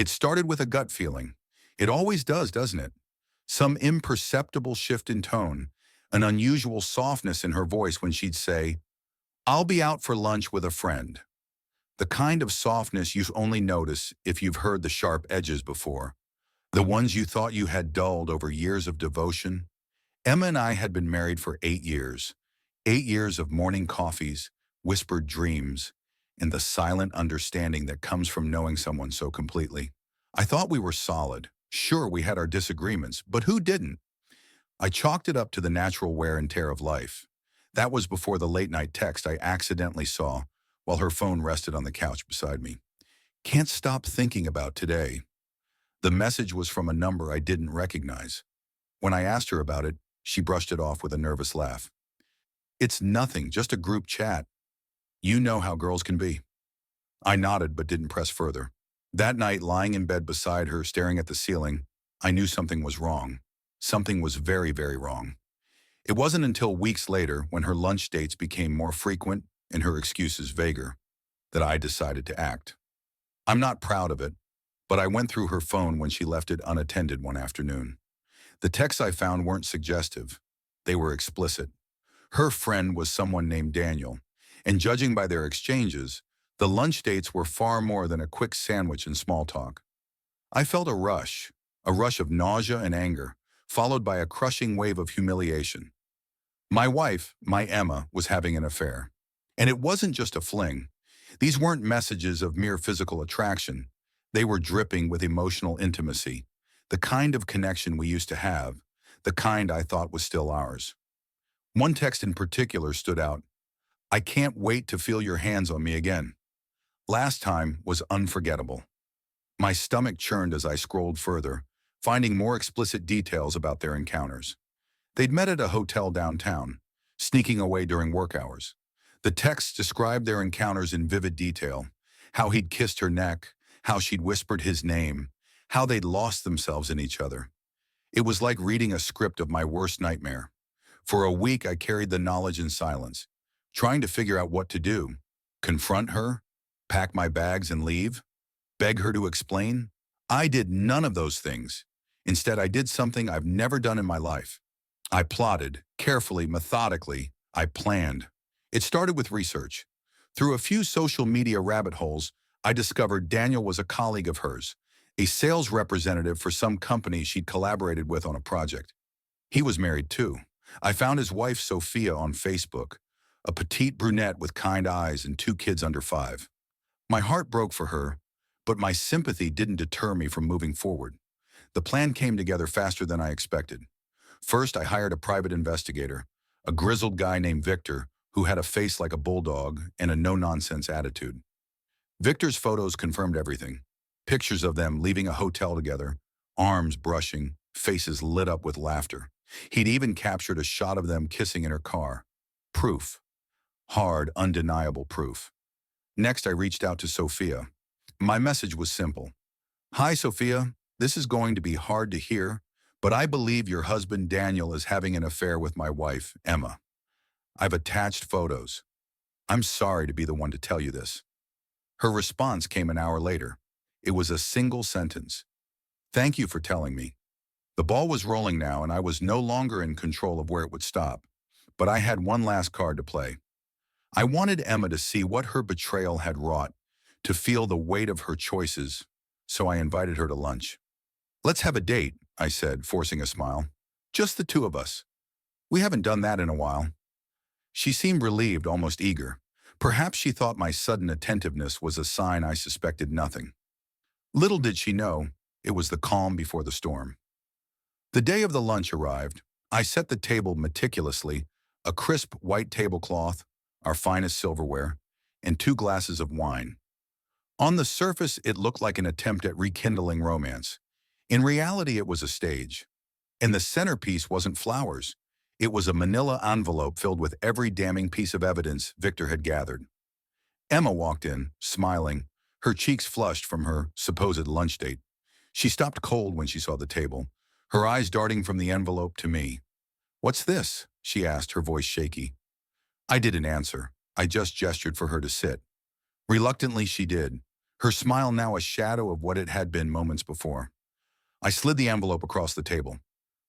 It started with a gut feeling. It always does, doesn't it? Some imperceptible shift in tone, an unusual softness in her voice when she'd say, "I'll be out for lunch with a friend." The kind of softness you only notice if you've heard the sharp edges before, the ones you thought you had dulled over years of devotion. Emma and I had been married for 8 years. 8 years of morning coffees, whispered dreams, and the silent understanding that comes from knowing someone so completely. I thought we were solid. Sure, we had our disagreements, but who didn't? I chalked it up to the natural wear and tear of life. That was before the late-night text I accidentally saw while her phone rested on the couch beside me. "Can't stop thinking about today." The message was from a number I didn't recognize. When I asked her about it, she brushed it off with a nervous laugh. "It's nothing, just a group chat. You know how girls can be." I nodded but didn't press further. That night, lying in bed beside her, staring at the ceiling, I knew something was wrong. Something was very, very wrong. It wasn't until weeks later, when her lunch dates became more frequent and her excuses vaguer, that I decided to act. I'm not proud of it, but I went through her phone when she left it unattended one afternoon. The texts I found weren't suggestive. They were explicit. Her friend was someone named Daniel, and judging by their exchanges, the lunch dates were far more than a quick sandwich and small talk. I felt a rush of nausea and anger, followed by a crushing wave of humiliation. My wife, my Emma, was having an affair. And it wasn't just a fling. These weren't messages of mere physical attraction. They were dripping with emotional intimacy, the kind of connection we used to have, the kind I thought was still ours. One text in particular stood out. "I can't wait to feel your hands on me again." Last time was unforgettable. My stomach churned as I scrolled further, finding more explicit details about their encounters. They'd met at a hotel downtown, sneaking away during work hours. The texts described their encounters in vivid detail, how he'd kissed her neck, how she'd whispered his name, how they'd lost themselves in each other. It was like reading a script of my worst nightmare. For a week, I carried the knowledge in silence, trying to figure out what to do. Confront her? Pack my bags and leave? Beg her to explain? I did none of those things. Instead, I did something I've never done in my life. I plotted, carefully, methodically. I planned. It started with research. Through a few social media rabbit holes, I discovered Daniel was a colleague of hers, a sales representative for some company she'd collaborated with on a project. He was married too. I found his wife Sophia on Facebook, a petite brunette with kind eyes and 2 kids under 5. My heart broke for her, but my sympathy didn't deter me from moving forward. The plan came together faster than I expected. First, I hired a private investigator, a grizzled guy named Victor, who had a face like a bulldog and a no-nonsense attitude. Victor's photos confirmed everything. Pictures of them leaving a hotel together, arms brushing, faces lit up with laughter. He'd even captured a shot of them kissing in her car. Proof. Hard, undeniable proof. Next, I reached out to Sophia. My message was simple. "Hi, Sophia. This is going to be hard to hear, but I believe your husband Daniel is having an affair with my wife, Emma. I've attached photos. I'm sorry to be the one to tell you this." Her response came an hour later. It was a single sentence. "Thank you for telling me." The ball was rolling now, and I was no longer in control of where it would stop. But I had one last card to play. I wanted Emma to see what her betrayal had wrought, to feel the weight of her choices, so I invited her to lunch. "Let's have a date," I said, forcing a smile. "Just the two of us. We haven't done that in a while." She seemed relieved, almost eager. Perhaps she thought my sudden attentiveness was a sign I suspected nothing. Little did she know, it was the calm before the storm. The day of the lunch arrived. I set the table meticulously, a crisp white tablecloth, our finest silverware, and 2 glasses of wine. On the surface, it looked like an attempt at rekindling romance. In reality, it was a stage. And the centerpiece wasn't flowers. It was a manila envelope filled with every damning piece of evidence Victor had gathered. Emma walked in, smiling, her cheeks flushed from her supposed lunch date. She stopped cold when she saw the table, her eyes darting from the envelope to me. "What's this?" she asked, her voice shaky. I didn't answer. I just gestured for her to sit. Reluctantly, she did. her smile now a shadow of what it had been moments before. I slid the envelope across the table.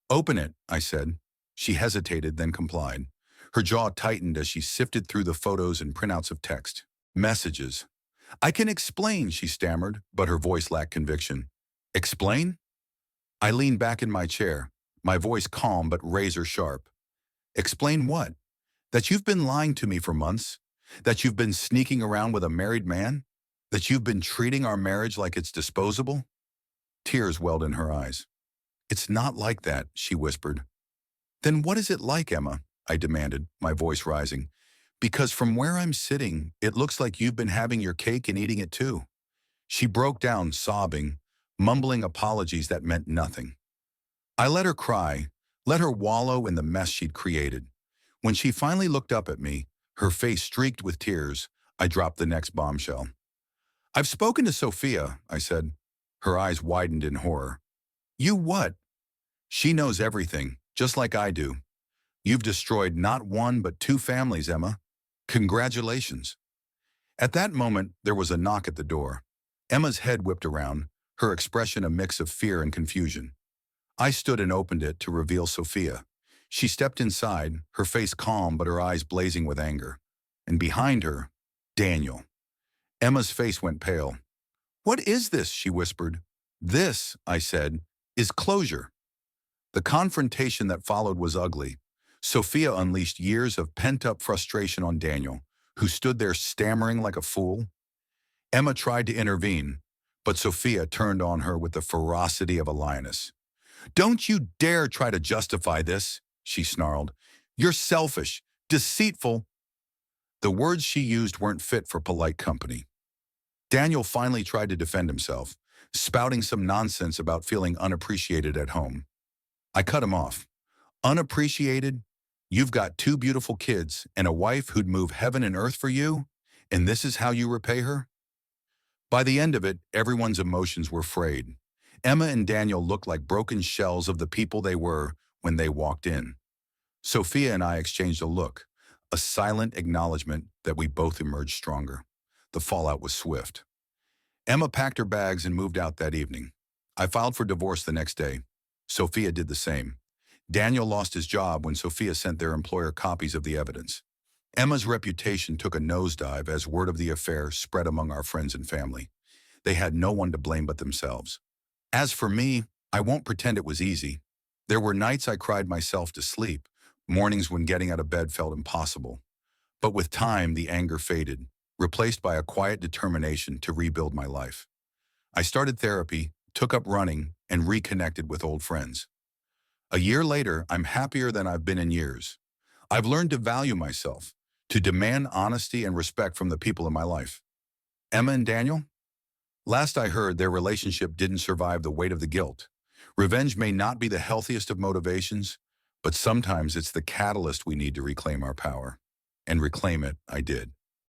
"Open it," I said. She hesitated, then complied. Her jaw tightened as she sifted through the photos and printouts of text. Messages. "I can explain," she stammered, but her voice lacked conviction. "Explain?" I leaned back in my chair, my voice calm but razor sharp. "Explain what? That you've been lying to me for months? That you've been sneaking around with a married man? That you've been treating our marriage like it's disposable?" Tears welled in her eyes. "It's not like that," she whispered. "Then what is it like, Emma?" I demanded, my voice rising. "Because from where I'm sitting, it looks like you've been having your cake and eating it too." She broke down, sobbing, mumbling apologies that meant nothing. I let her cry, let her wallow in the mess she'd created. When she finally looked up at me, her face streaked with tears, I dropped the next bombshell. "I've spoken to Sophia," I said. Her eyes widened in horror. "You what?" "She knows everything, just like I do. You've destroyed not one but two families, Emma. Congratulations." At that moment, there was a knock at the door. Emma's head whipped around, her expression a mix of fear and confusion. I stood and opened it to reveal Sophia. She stepped inside, her face calm but her eyes blazing with anger. And behind her, Daniel. Emma's face went pale. "What is this?" she whispered. "This," I said, "is closure." The confrontation that followed was ugly. Sophia unleashed years of pent-up frustration on Daniel, who stood there stammering like a fool. Emma tried to intervene, but Sophia turned on her with the ferocity of a lioness. "Don't you dare try to justify this," she snarled. "You're selfish, deceitful." The words she used weren't fit for polite company. Daniel finally tried to defend himself, spouting some nonsense about feeling unappreciated at home. I cut him off. "Unappreciated? You've got two beautiful kids and a wife who'd move heaven and earth for you, and this is how you repay her?" By the end of it, everyone's emotions were frayed. Emma and Daniel looked like broken shells of the people they were when they walked in. Sophia and I exchanged a look, a silent acknowledgement that we both emerged stronger. The fallout was swift. Emma packed her bags and moved out that evening. I filed for divorce the next day. Sophia did the same. Daniel lost his job when Sophia sent their employer copies of the evidence. Emma's reputation took a nosedive as word of the affair spread among our friends and family. They had no one to blame but themselves. As for me, I won't pretend it was easy. There were nights I cried myself to sleep, mornings when getting out of bed felt impossible. But with time, the anger faded, replaced by a quiet determination to rebuild my life. I started therapy, took up running, and reconnected with old friends. A year later, I'm happier than I've been in years. I've learned to value myself, to demand honesty and respect from the people in my life. Emma and Daniel? Last I heard, their relationship didn't survive the weight of the guilt. Revenge may not be the healthiest of motivations, but sometimes it's the catalyst we need to reclaim our power. And reclaim it, I did.